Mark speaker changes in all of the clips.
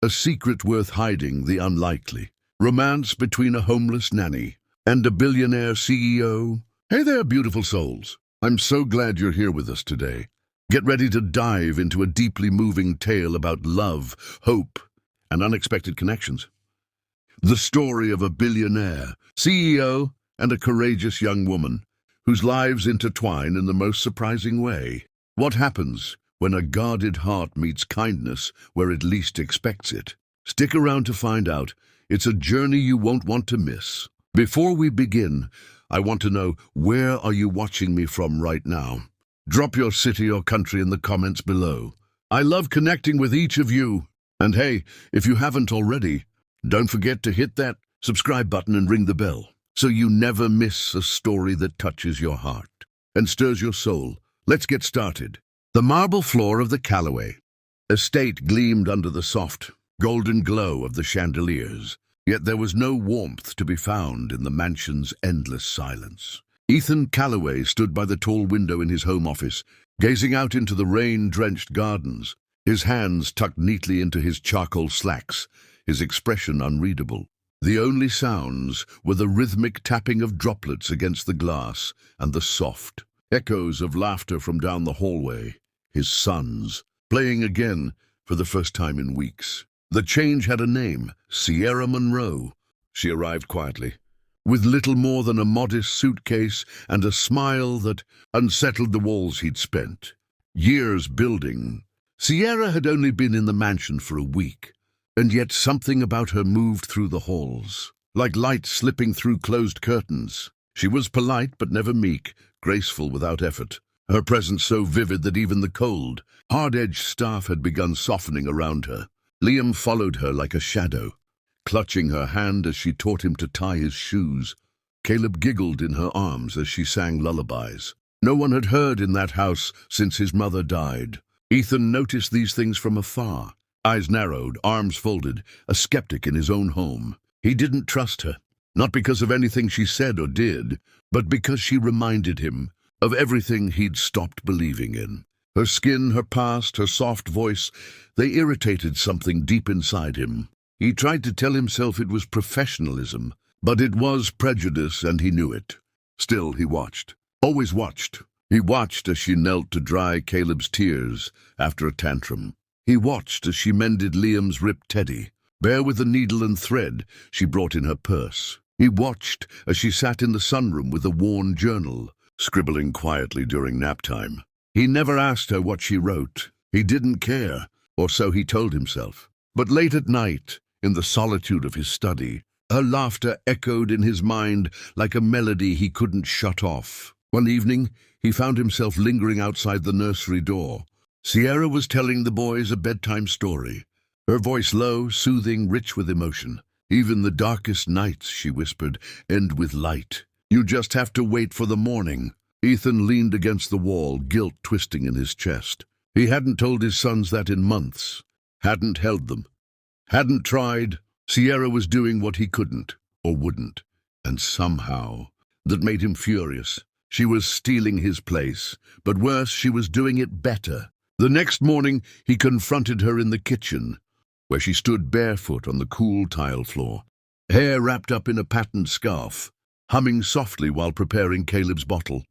Speaker 1: A secret worth hiding, the unlikely. Romance between a homeless nanny and a billionaire CEO. Hey there, beautiful souls. I'm so glad you're here with us today. Get ready to dive into a deeply moving tale about love, hope, and unexpected connections. The story of a billionaire, CEO, and a courageous young woman whose lives intertwine in the most surprising way. What happens when a guarded heart meets kindness where it least expects it? Stick around to find out. It's a journey you won't want to miss. Before we begin, I want to know, where are you watching me from right now? Drop your city or country in the comments below. I love connecting with each of you. And hey, if you haven't already, don't forget to hit that subscribe button and ring the bell so you never miss a story that touches your heart and stirs your soul. Let's get started. The marble floor of the Calloway estate gleamed under the soft, golden glow of the chandeliers, yet there was no warmth to be found in the mansion's endless silence. Ethan Calloway stood by the tall window in his home office, gazing out into the rain-drenched gardens, his hands tucked neatly into his charcoal slacks, his expression unreadable. The only sounds were the rhythmic tapping of droplets against the glass and the soft echoes of laughter from down the hallway. His sons, playing again for the first time in weeks. The change had a name, Sierra Monroe. She arrived quietly, with little more than a modest suitcase and a smile that unsettled the walls he'd spent years building. Sierra had only been in the mansion for a week, and yet something about her moved through the halls, like light slipping through closed curtains. She was polite but never meek, graceful without effort, her presence so vivid that even the cold, hard-edged staff had begun softening around her. Liam followed her like a shadow, clutching her hand as she taught him to tie his shoes. Caleb giggled in her arms as she sang lullabies. No one had heard in that house since his mother died. Ethan noticed these things from afar, eyes narrowed, arms folded, a skeptic in his own home. He didn't trust her, not because of anything she said or did, but because she reminded him of everything he'd stopped believing in. Her skin, her past, her soft voice, they irritated something deep inside him. He tried to tell himself it was professionalism, but it was prejudice, and he knew it. Still, he watched. Always watched. He watched as she knelt to dry Caleb's tears after a tantrum. He watched as she mended Liam's ripped teddy, bare with the needle and thread she brought in her purse. He watched as she sat in the sunroom with a worn journal, scribbling quietly during nap time. He never asked her what she wrote. He didn't care, or so he told himself. But late at night, in the solitude of his study, her laughter echoed in his mind like a melody he couldn't shut off. One evening, he found himself lingering outside the nursery door. Sierra was telling the boys a bedtime story, her voice low, soothing, rich with emotion. Even the darkest nights, she whispered, end with light. You just have to wait for the morning. Ethan leaned against the wall, guilt twisting in his chest. He hadn't told his sons that in months, hadn't held them, hadn't tried. Sierra was doing what he couldn't, or wouldn't, and somehow, that made him furious. She was stealing his place, but worse, she was doing it better. The next morning, he confronted her in the kitchen, where she stood barefoot on the cool tile floor, hair wrapped up in a patterned scarf, humming softly while preparing Caleb's bottle.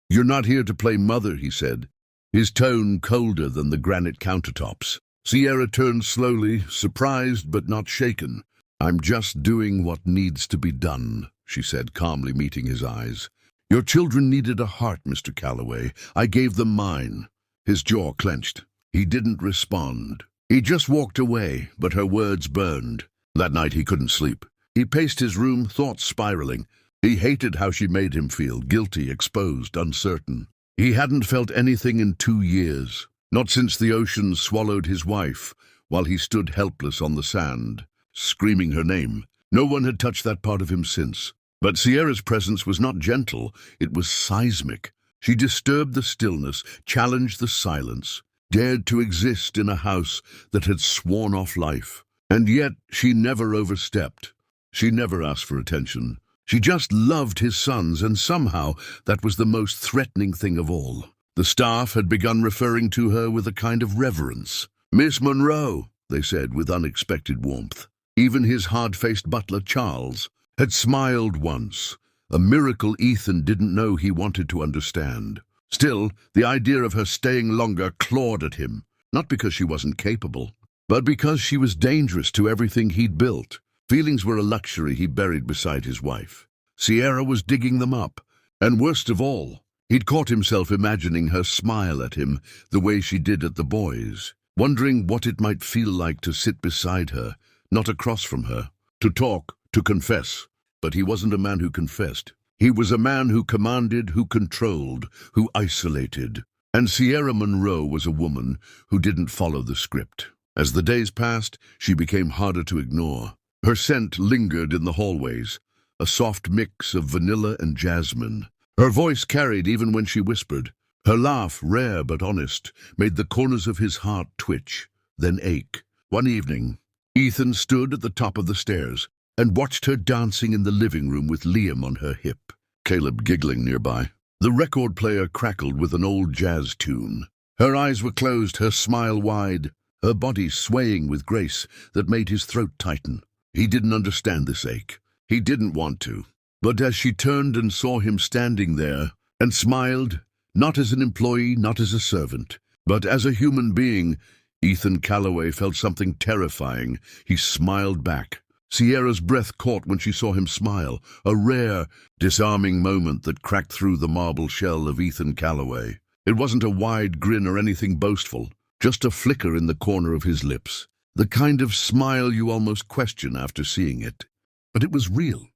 Speaker 1: "You're not here to play mother," he said, his tone colder than the granite countertops. Sierra turned slowly, surprised but not shaken. "I'm just doing what needs to be done," she said, calmly meeting his eyes. "Your children needed a heart, Mr. Calloway. I gave them mine." His jaw clenched. He didn't respond. He just walked away, but her words burned. That night he couldn't sleep. He paced his room, thoughts spiraling. He hated how she made him feel, guilty, exposed, uncertain. He hadn't felt anything in 2 years, not since the ocean swallowed his wife, while he stood helpless on the sand, screaming her name. No one had touched that part of him since. But Sierra's presence was not gentle, it was seismic. She disturbed the stillness, challenged the silence, dared to exist in a house that had sworn off life. And yet she never overstepped. She never asked for attention. She just loved his sons, and somehow that was the most threatening thing of all. The staff had begun referring to her with a kind of reverence. "Miss Monroe." they said with unexpected warmth. Even his hard-faced butler, Charles, had smiled once, a miracle Ethan didn't know he wanted to understand. Still, the idea of her staying longer clawed at him, not because she wasn't capable, but because she was dangerous to everything he'd built. Feelings were a luxury he buried beside his wife. Sierra was digging them up, and worst of all, he'd caught himself imagining her smile at him the way she did at the boys, wondering what it might feel like to sit beside her, not across from her, to talk, to confess. But he wasn't a man who confessed. He was a man who commanded, who controlled, who isolated. And Sierra Monroe was a woman who didn't follow the script. As the days passed, she became harder to ignore. Her scent lingered in the hallways, a soft mix of vanilla and jasmine. Her voice carried even when she whispered. Her laugh, rare but honest, made the corners of his heart twitch, then ache. One evening, Ethan stood at the top of the stairs and watched her dancing in the living room with Liam on her hip, Caleb giggling nearby. The record player crackled with an old jazz tune. Her eyes were closed, her smile wide, her body swaying with grace that made his throat tighten. He didn't understand this ache. He didn't want to. But as she turned and saw him standing there and smiled, not as an employee, not as a servant, but as a human being, Ethan Calloway felt something terrifying. He smiled back. Sierra's breath caught when she saw him smile, a rare, disarming moment that cracked through the marble shell of Ethan Calloway. It wasn't a wide grin or anything boastful, just a flicker in the corner of his lips, the kind of smile you almost question after seeing it. But it was real,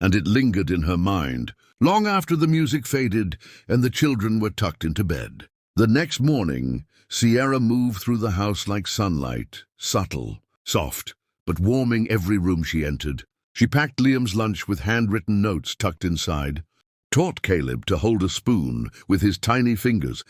Speaker 1: and it lingered in her mind, long after the music faded and the children were tucked into bed. The next morning, Sierra moved through the house like sunlight, subtle, soft, but warming every room she entered. She packed Liam's lunch with handwritten notes tucked inside, taught Caleb to hold a spoon with his tiny fingers,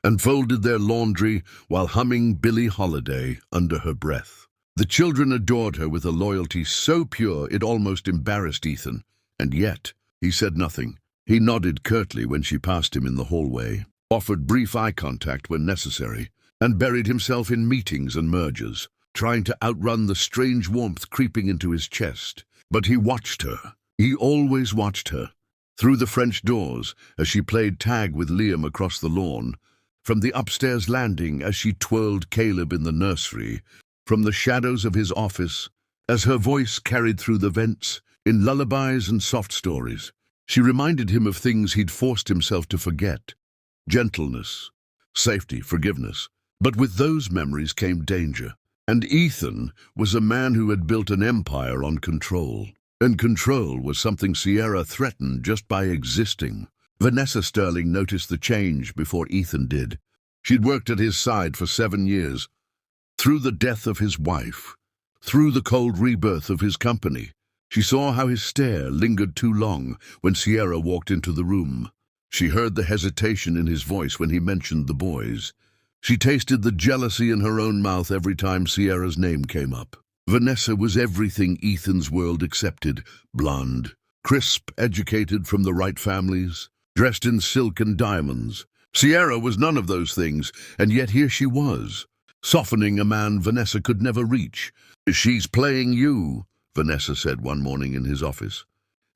Speaker 1: and folded their laundry while humming Billie Holiday under her breath. The children adored her with a loyalty so pure it almost embarrassed Ethan, and yet he said nothing. He nodded curtly when she passed him in the hallway, offered brief eye contact when necessary, and buried himself in meetings and mergers, trying to outrun the strange warmth creeping into his chest. But he watched her. He always watched her. Through the French doors, as she played tag with Liam across the lawn, from the upstairs landing as she twirled Caleb in the nursery, from the shadows of his office, as her voice carried through the vents, in lullabies and soft stories. She reminded him of things he'd forced himself to forget. Gentleness, safety, forgiveness. But with those memories came danger. And Ethan was a man who had built an empire on control. And control was something Sierra threatened just by existing. Vanessa Sterling noticed the change before Ethan did. She'd worked at his side for 7 years. Through the death of his wife, through the cold rebirth of his company, she saw how his stare lingered too long when Sierra walked into the room. She heard the hesitation in his voice when he mentioned the boys. She tasted the jealousy in her own mouth every time Sierra's name came up. Vanessa was everything Ethan's world accepted. Blonde, crisp, educated from the right families, dressed in silk and diamonds. Sierra was none of those things, and yet here she was, softening a man Vanessa could never reach. "She's playing you," Vanessa said one morning in his office,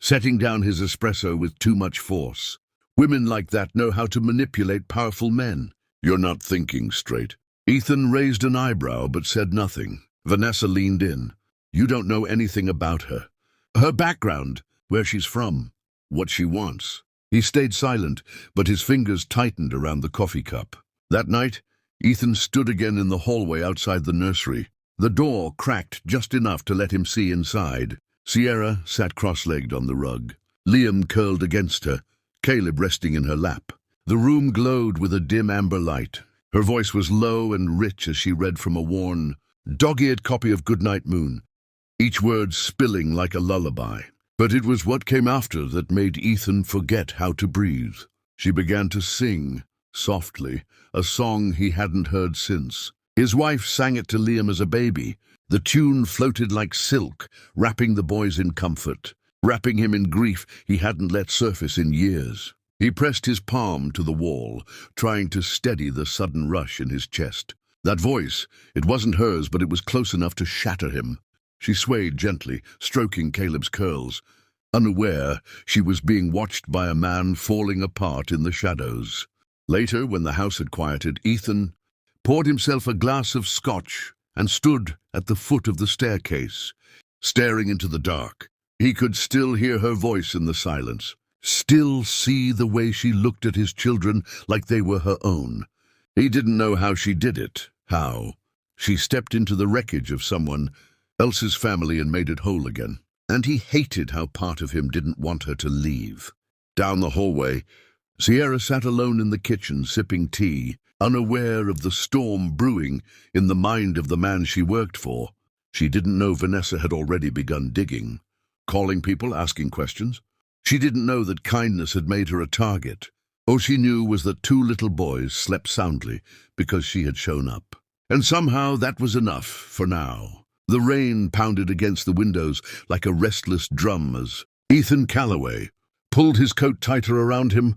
Speaker 1: setting down his espresso with too much force. "Women like that know how to manipulate powerful men." "You're not thinking straight." Ethan raised an eyebrow but said nothing. Vanessa leaned in. "You don't know anything about her. Her background, where she's from, what she wants." He stayed silent, but his fingers tightened around the coffee cup. That night, Ethan stood again in the hallway outside the nursery. The door cracked just enough to let him see inside. Sierra sat cross-legged on the rug, Liam curled against her, Caleb resting in her lap. The room glowed with a dim amber light. Her voice was low and rich as she read from a worn, dog-eared copy of Goodnight Moon, each word spilling like a lullaby. But it was what came after that made Ethan forget how to breathe. She began to sing, softly, a song he hadn't heard since. His wife sang it to Liam as a baby. The tune floated like silk, wrapping the boys in comfort, wrapping him in grief he hadn't let surface in years. He pressed his palm to the wall, trying to steady the sudden rush in his chest. That voice, it wasn't hers, but it was close enough to shatter him. She swayed gently, stroking Caleb's curls, unaware she was being watched by a man falling apart in the shadows. Later, when the house had quieted, Ethan poured himself a glass of scotch and stood at the foot of the staircase, staring into the dark. He could still hear her voice in the silence, still see the way she looked at his children like they were her own. He didn't know how she did it, how. She stepped into the wreckage of someone else's family and made it whole again. And he hated how part of him didn't want her to leave. Down the hallway, Sierra sat alone in the kitchen, sipping tea, unaware of the storm brewing in the mind of the man she worked for. She didn't know Vanessa had already begun digging, calling people, asking questions. She didn't know that kindness had made her a target. All she knew was that 2 little boys slept soundly because she had shown up. And somehow that was enough for now. The rain pounded against the windows like a restless drum as Ethan Calloway pulled his coat tighter around him,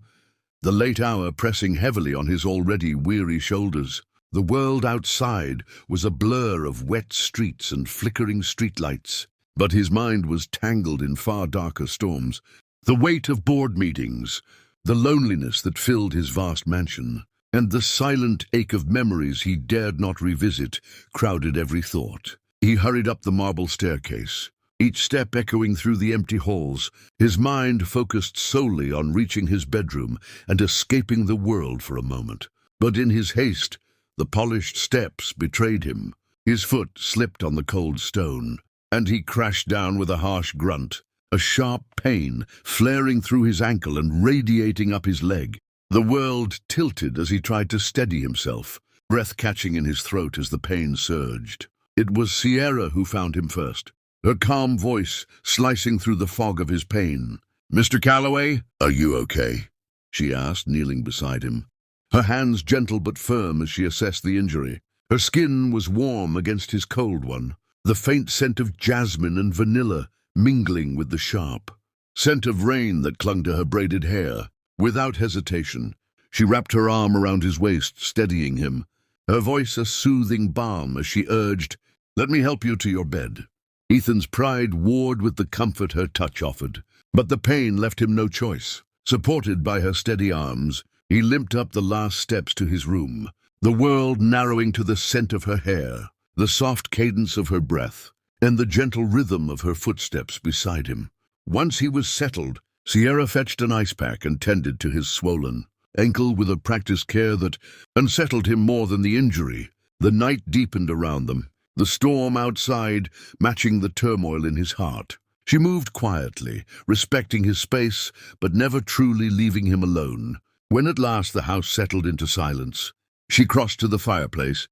Speaker 1: the late hour pressing heavily on his already weary shoulders. The world outside was a blur of wet streets and flickering streetlights, but his mind was tangled in far darker storms. The weight of board meetings, the loneliness that filled his vast mansion, and the silent ache of memories he dared not revisit crowded every thought. He hurried up the marble staircase, each step echoing through the empty halls, his mind focused solely on reaching his bedroom and escaping the world for a moment. But in his haste, the polished steps betrayed him. His foot slipped on the cold stone, and he crashed down with a harsh grunt, a sharp pain flaring through his ankle and radiating up his leg. The world tilted as he tried to steady himself, breath catching in his throat as the pain surged. It was Sierra who found him first, her calm voice slicing through the fog of his pain. "Mr. Calloway, are you okay?" she asked, kneeling beside him, her hands gentle but firm as she assessed the injury. Her skin was warm against his cold one, the faint scent of jasmine and vanilla mingling with the sharp scent of rain that clung to her braided hair. Without hesitation, she wrapped her arm around his waist, steadying him, her voice a soothing balm as she urged, "Let me help you to your bed." Ethan's pride warred with the comfort her touch offered, but the pain left him no choice. Supported by her steady arms, he limped up the last steps to his room, the world narrowing to the scent of her hair, the soft cadence of her breath, and the gentle rhythm of her footsteps beside him. Once he was settled, Sierra fetched an ice pack and tended to his swollen ankle with a practiced care that unsettled him more than the injury. The night deepened around them, the storm outside matching the turmoil in his heart. She moved quietly, respecting his space, but never truly leaving him alone. When at last the house settled into silence, she crossed to the fireplace,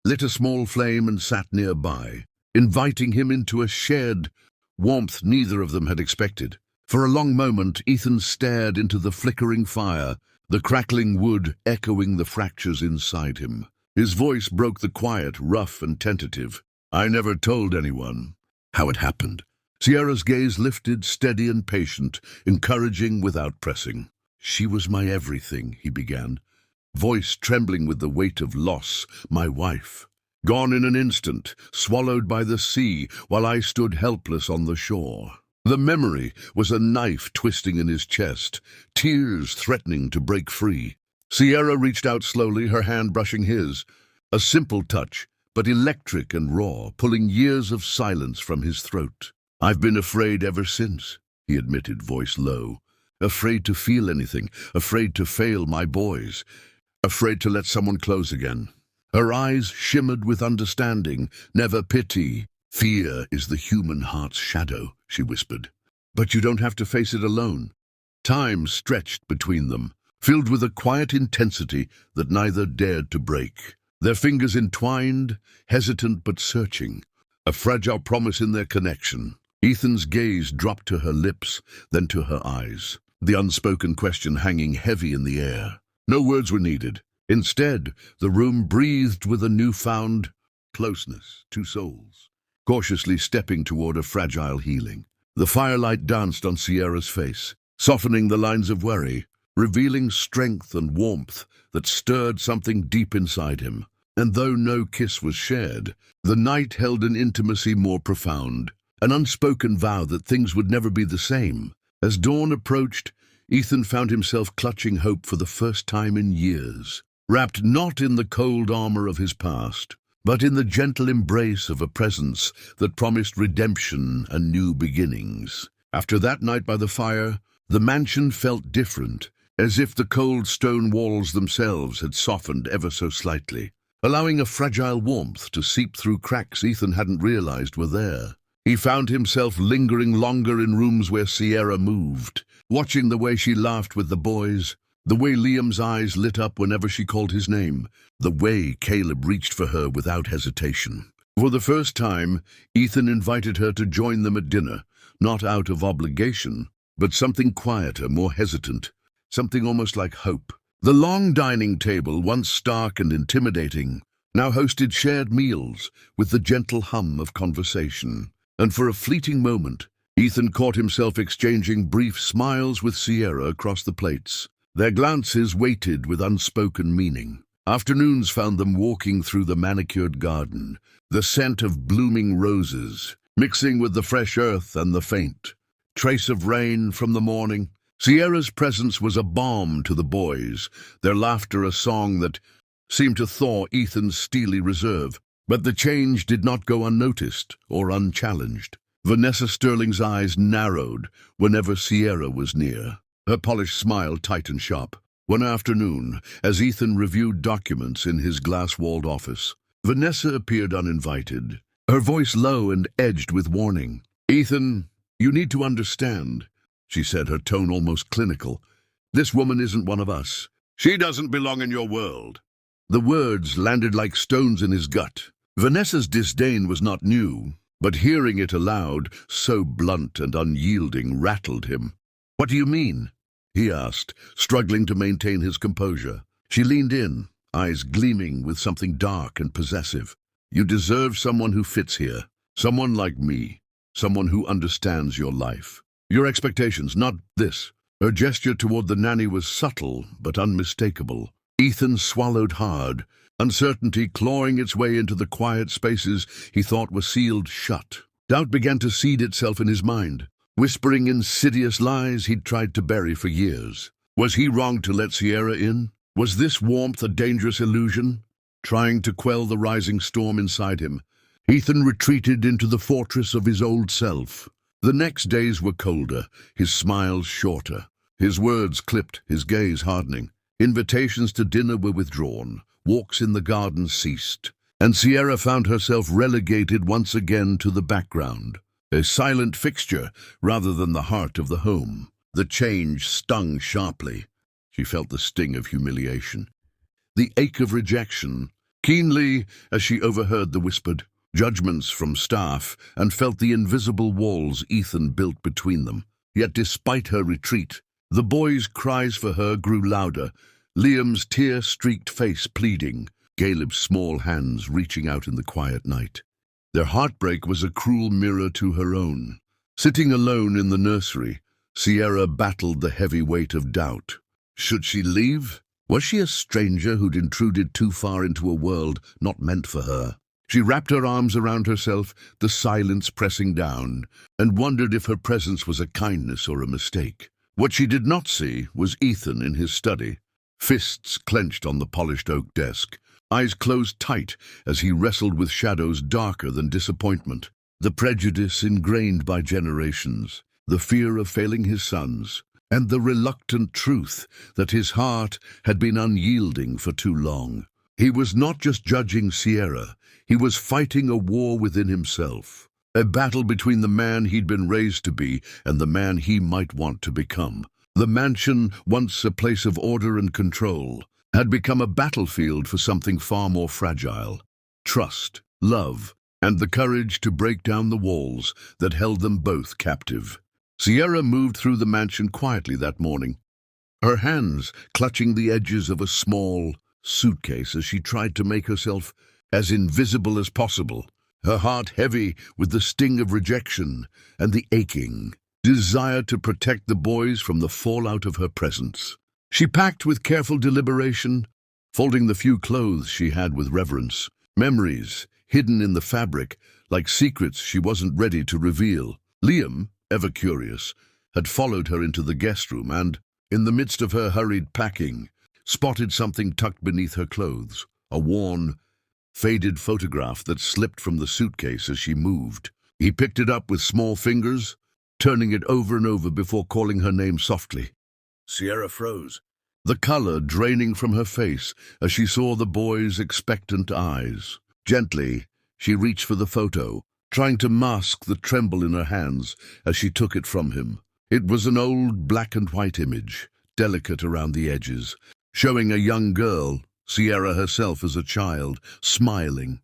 Speaker 1: lit a small flame and sat nearby, inviting him into a shared warmth neither of them had expected. For a long moment, Ethan stared into the flickering fire, the crackling wood echoing the fractures inside him. His voice broke the quiet, rough and tentative. "I never told anyone how it happened." Sierra's gaze lifted, steady and patient, encouraging without pressing. "She was my everything," he began, voice trembling with the weight of loss. "My wife. Gone in an instant, swallowed by the sea, while I stood helpless on the shore." The memory was a knife twisting in his chest, tears threatening to break free. Sierra reached out slowly, her hand brushing his. A simple touch, but electric and raw, pulling years of silence from his throat. "I've been afraid ever since," he admitted, voice low. "Afraid to feel anything, afraid to fail my boys, afraid to let someone close again." Her eyes shimmered with understanding, never pity. "Fear is the human heart's shadow," she whispered. "But you don't have to face it alone." Time stretched between them, filled with a quiet intensity that neither dared to break. Their fingers entwined, hesitant but searching, a fragile promise in their connection. Ethan's gaze dropped to her lips, then to her eyes, the unspoken question hanging heavy in the air. No words were needed. Instead, the room breathed with a newfound closeness, 2 souls, cautiously stepping toward a fragile healing. The firelight danced on Sierra's face, softening the lines of worry, revealing strength and warmth that stirred something deep inside him. And though no kiss was shared, the night held an intimacy more profound, an unspoken vow that things would never be the same. As dawn approached, Ethan found himself clutching hope for the first time in years, wrapped not in the cold armor of his past, but in the gentle embrace of a presence that promised redemption and new beginnings. After that night by the fire, the mansion felt different, as if the cold stone walls themselves had softened ever so slightly, allowing a fragile warmth to seep through cracks Ethan hadn't realized were there. He found himself lingering longer in rooms where Sierra moved, watching the way she laughed with the boys, the way Liam's eyes lit up whenever she called his name, the way Caleb reached for her without hesitation. For the first time, Ethan invited her to join them at dinner, not out of obligation, but something quieter, more hesitant, something almost like hope. The long dining table, once stark and intimidating, now hosted shared meals with the gentle hum of conversation. And for a fleeting moment, Ethan caught himself exchanging brief smiles with Sierra across the plates. Their glances weighted with unspoken meaning. Afternoons found them walking through the manicured garden, the scent of blooming roses, mixing with the fresh earth and the faint trace of rain from the morning. Sierra's presence was a balm to the boys, their laughter a song that seemed to thaw Ethan's steely reserve. But the change did not go unnoticed or unchallenged. Vanessa Sterling's eyes narrowed whenever Sierra was near. Her polished smile tight and sharp. One afternoon, as Ethan reviewed documents in his glass-walled office, Vanessa appeared uninvited, her voice low and edged with warning. "Ethan, you need to understand," she said, her tone almost clinical. "This woman isn't one of us. She doesn't belong in your world." The words landed like stones in his gut. Vanessa's disdain was not new, but hearing it aloud, so blunt and unyielding, rattled him. "What do you mean?" he asked, struggling to maintain his composure. She leaned in, eyes gleaming with something dark and possessive. "You deserve someone who fits here, someone like me, someone who understands your life. Your expectations, not this." Her gesture toward the nanny was subtle but unmistakable. Ethan swallowed hard, uncertainty clawing its way into the quiet spaces he thought were sealed shut. Doubt began to seed itself in his mind, whispering insidious lies he'd tried to bury for years. Was he wrong to let Sierra in? Was this warmth a dangerous illusion? Trying to quell the rising storm inside him, Ethan retreated into the fortress of his old self. The next days were colder, his smiles shorter, his words clipped, his gaze hardening. Invitations to dinner were withdrawn, walks in the garden ceased, and Sierra found herself relegated once again to the background, a silent fixture rather than the heart of the home. The change stung sharply. She felt the sting of humiliation, the ache of rejection, keenly as she overheard the whispered judgments from staff and felt the invisible walls Ethan built between them. Yet despite her retreat, the boys' cries for her grew louder, Liam's tear-streaked face pleading, Caleb's small hands reaching out in the quiet night. Their heartbreak was a cruel mirror to her own. Sitting alone in the nursery, Sierra battled the heavy weight of doubt. Should she leave? Was she a stranger who'd intruded too far into a world not meant for her? She wrapped her arms around herself, the silence pressing down, and wondered if her presence was a kindness or a mistake. What she did not see was Ethan in his study, fists clenched on the polished oak desk, eyes closed tight as he wrestled with shadows darker than disappointment, the prejudice ingrained by generations, the fear of failing his sons, and the reluctant truth that his heart had been unyielding for too long. He was not just judging Sierra, he was fighting a war within himself, a battle between the man he'd been raised to be and the man he might want to become. The mansion, once a place of order and control, had become a battlefield for something far more fragile: trust, love, and the courage to break down the walls that held them both captive. Sierra moved through the mansion quietly that morning, her hands clutching the edges of a small suitcase as she tried to make herself as invisible as possible, her heart heavy with the sting of rejection and the aching desire to protect the boys from the fallout of her presence. She packed with careful deliberation, folding the few clothes she had with reverence. Memories, hidden in the fabric, like secrets she wasn't ready to reveal. Liam, ever curious, had followed her into the guest room and, in the midst of her hurried packing, spotted something tucked beneath her clothes, a worn, faded photograph that slipped from the suitcase as she moved. He picked it up with small fingers, turning it over and over before calling her name softly. Sierra froze, the color draining from her face as she saw the boy's expectant eyes. Gently, she reached for the photo, trying to mask the tremble in her hands as she took it from him. It was an old black and white image, delicate around the edges, showing a young girl, Sierra herself as a child, smiling,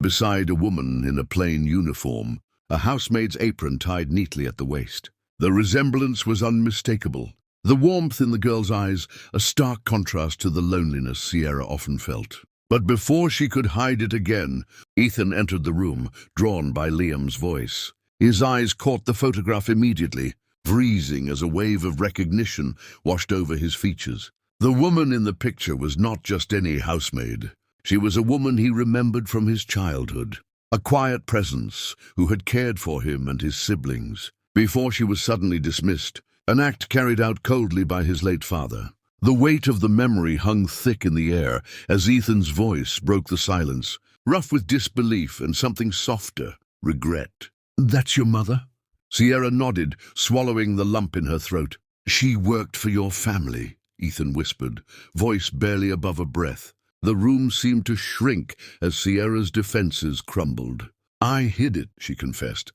Speaker 1: beside a woman in a plain uniform, a housemaid's apron tied neatly at the waist. The resemblance was unmistakable. The warmth in the girl's eyes, a stark contrast to the loneliness Sierra often felt. But before she could hide it again, Ethan entered the room, drawn by Liam's voice. His eyes caught the photograph immediately, freezing as a wave of recognition washed over his features. The woman in the picture was not just any housemaid. She was a woman he remembered from his childhood, a quiet presence who had cared for him and his siblings, before she was suddenly dismissed, an act carried out coldly by his late father. The weight of the memory hung thick in the air as Ethan's voice broke the silence, rough with disbelief and something softer, regret. "That's your mother?" Sierra nodded, swallowing the lump in her throat. "She worked for your family," Ethan whispered, voice barely above a breath. The room seemed to shrink as Sierra's defenses crumbled. "I hid it," she confessed,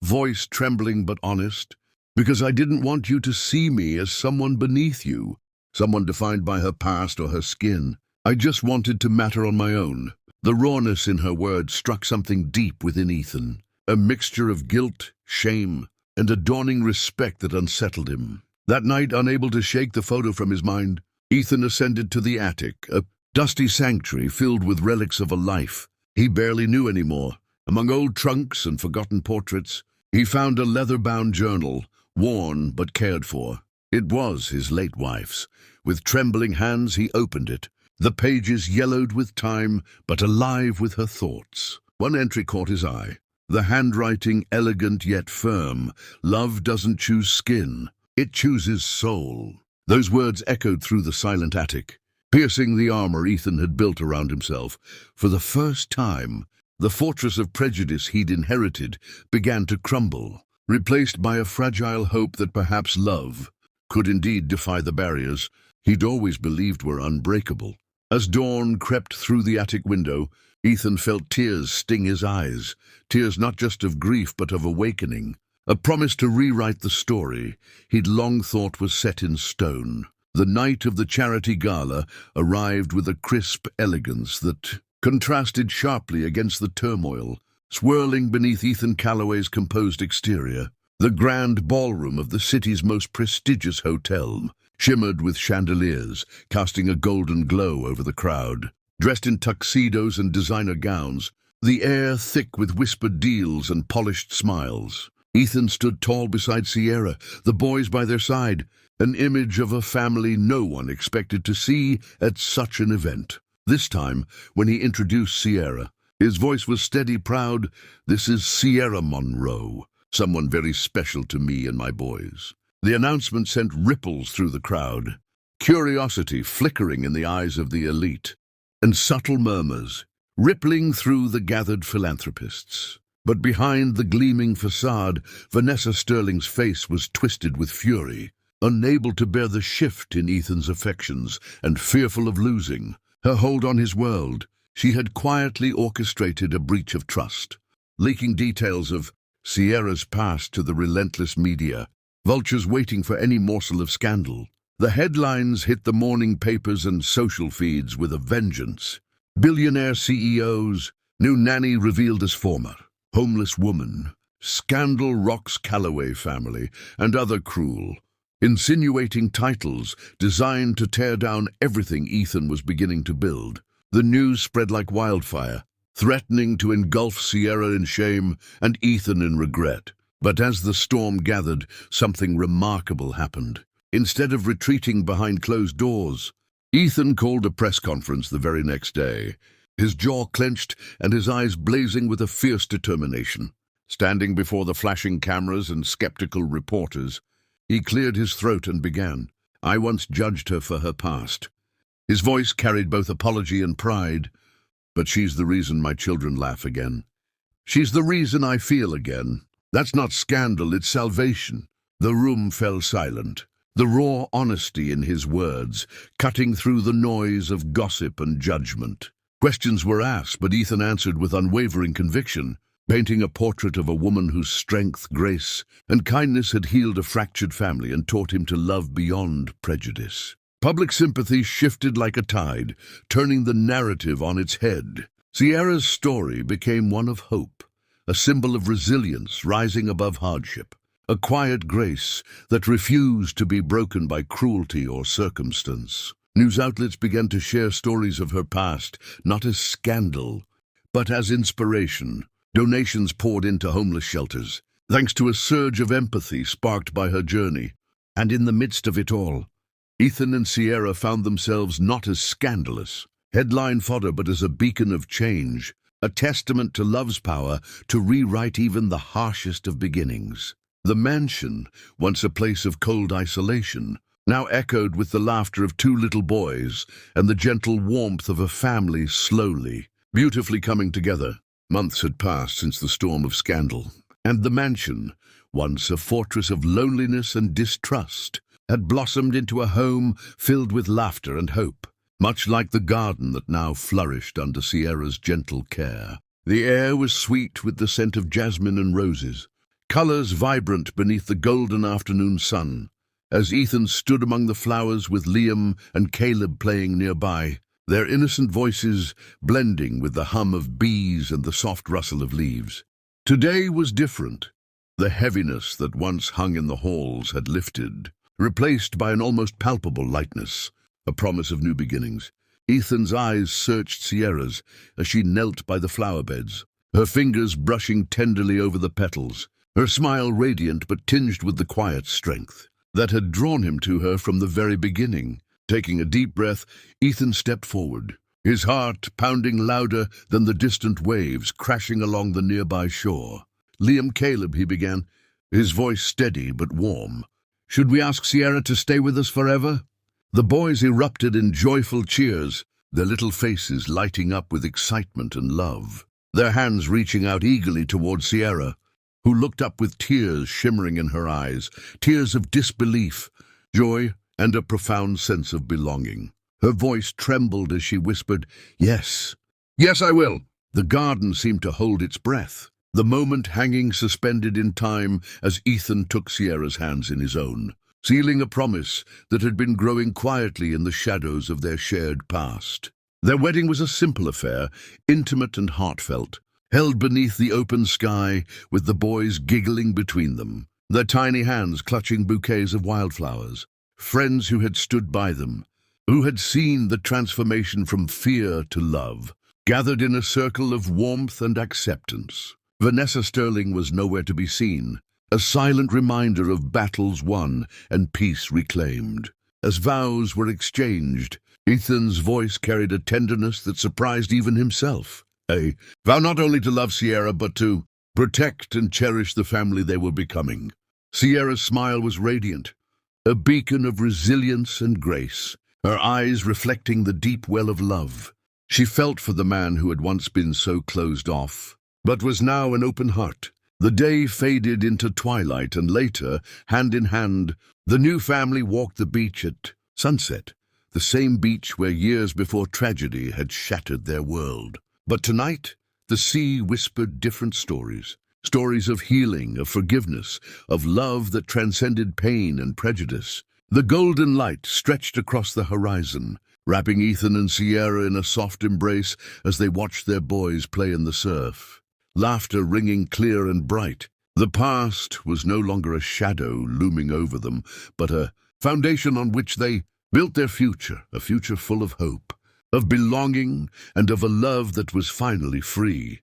Speaker 1: voice trembling but honest, "because I didn't want you to see me as someone beneath you, someone defined by her past or her skin. I just wanted to matter on my own." The rawness in her words struck something deep within Ethan, a mixture of guilt, shame, and a dawning respect that unsettled him. That night, unable to shake the photo from his mind, Ethan ascended to the attic, a dusty sanctuary filled with relics of a life he barely knew anymore. Among old trunks and forgotten portraits, he found a leather-bound journal, worn but cared for. It was his late wife's. With trembling hands he opened it, the pages yellowed with time but alive with her thoughts. One entry caught his eye, the handwriting elegant yet firm. "Love doesn't choose skin, it chooses soul." Those words echoed through the silent attic, piercing the armor Ethan had built around himself. For the first time, the fortress of prejudice he'd inherited began to crumble, replaced by a fragile hope that perhaps love could indeed defy the barriers he'd always believed were unbreakable. As dawn crept through the attic window, Ethan felt tears sting his eyes, tears not just of grief but of awakening, a promise to rewrite the story he'd long thought was set in stone. The night of the charity gala arrived with a crisp elegance that contrasted sharply against the turmoil swirling beneath Ethan Calloway's composed exterior. The grand ballroom of the city's most prestigious hotel shimmered with chandeliers, casting a golden glow over the crowd. Dressed in tuxedos and designer gowns, the air thick with whispered deals and polished smiles. Ethan stood tall beside Sierra, the boys by their side, an image of a family no one expected to see at such an event. This time, when he introduced Sierra, his voice was steady, proud. "This is Sierra Monroe, someone very special to me and my boys." The announcement sent ripples through the crowd, curiosity flickering in the eyes of the elite, and subtle murmurs rippling through the gathered philanthropists. But behind the gleaming facade, Vanessa Sterling's face was twisted with fury, unable to bear the shift in Ethan's affections and fearful of losing her hold on his world. She had quietly orchestrated a breach of trust, leaking details of Sierra's past to the relentless media, vultures waiting for any morsel of scandal. The headlines hit the morning papers and social feeds with a vengeance. Billionaire CEOs, new nanny revealed as former, homeless woman, scandal rocks Calloway family, and other cruel, insinuating titles designed to tear down everything Ethan was beginning to build. The news spread like wildfire, threatening to engulf Sierra in shame and Ethan in regret. But as the storm gathered, something remarkable happened. Instead of retreating behind closed doors, Ethan called a press conference the very next day, his jaw clenched and his eyes blazing with a fierce determination. Standing before the flashing cameras and skeptical reporters, he cleared his throat and began, "I once judged her for her past." His voice carried both apology and pride. "But she's the reason my children laugh again. She's the reason I feel again. That's not scandal, it's salvation." The room fell silent, the raw honesty in his words, cutting through the noise of gossip and judgment. Questions were asked, but Ethan answered with unwavering conviction, painting a portrait of a woman whose strength, grace, and kindness had healed a fractured family and taught him to love beyond prejudice. Public sympathy shifted like a tide, turning the narrative on its head. Sierra's story became one of hope, a symbol of resilience rising above hardship, a quiet grace that refused to be broken by cruelty or circumstance. News outlets began to share stories of her past, not as scandal, but as inspiration. Donations poured into homeless shelters, thanks to a surge of empathy sparked by her journey. And in the midst of it all, Ethan and Sierra found themselves not as scandalous, headline fodder, but as a beacon of change, a testament to love's power to rewrite even the harshest of beginnings. The mansion, once a place of cold isolation, now echoed with the laughter of two little boys and the gentle warmth of a family slowly, beautifully coming together. Months had passed since the storm of scandal, and the mansion, once a fortress of loneliness and distrust, had blossomed into a home filled with laughter and hope, much like the garden that now flourished under Sierra's gentle care. The air was sweet with the scent of jasmine and roses, colors vibrant beneath the golden afternoon sun. As Ethan stood among the flowers with Liam and Caleb playing nearby, their innocent voices blending with the hum of bees and the soft rustle of leaves. Today was different. The heaviness that once hung in the halls had lifted, replaced by an almost palpable lightness, a promise of new beginnings. Ethan's eyes searched Sierra's as she knelt by the flower beds, her fingers brushing tenderly over the petals, her smile radiant but tinged with the quiet strength that had drawn him to her from the very beginning. Taking a deep breath, Ethan stepped forward, his heart pounding louder than the distant waves crashing along the nearby shore. "Liam, Caleb," he began, his voice steady but warm. "Should we ask Sierra to stay with us forever?" The boys erupted in joyful cheers, their little faces lighting up with excitement and love, their hands reaching out eagerly toward Sierra, who looked up with tears shimmering in her eyes, tears of disbelief, joy, and a profound sense of belonging. Her voice trembled as she whispered, "Yes, yes, I will." The garden seemed to hold its breath, the moment hanging suspended in time as Ethan took Sierra's hands in his own, sealing a promise that had been growing quietly in the shadows of their shared past. Their wedding was a simple affair, intimate and heartfelt, held beneath the open sky with the boys giggling between them, their tiny hands clutching bouquets of wildflowers. Friends who had stood by them, who had seen the transformation from fear to love, gathered in a circle of warmth and acceptance. Vanessa Sterling was nowhere to be seen, a silent reminder of battles won and peace reclaimed. As vows were exchanged, Ethan's voice carried a tenderness that surprised even himself. A vow not only to love Sierra, but to protect and cherish the family they were becoming. Sierra's smile was radiant, a beacon of resilience and grace, her eyes reflecting the deep well of love. She felt for the man who had once been so closed off, but was now an open heart. The day faded into twilight, and later, hand in hand, the new family walked the beach at sunset, the same beach where years before tragedy had shattered their world. But tonight, the sea whispered different stories. Stories of healing, of forgiveness, of love that transcended pain and prejudice. The golden light stretched across the horizon, wrapping Ethan and Sierra in a soft embrace as they watched their boys play in the surf. Laughter ringing clear and bright. The past was no longer a shadow looming over them, but a foundation on which they built their future, a future full of hope, of belonging, and of a love that was finally free.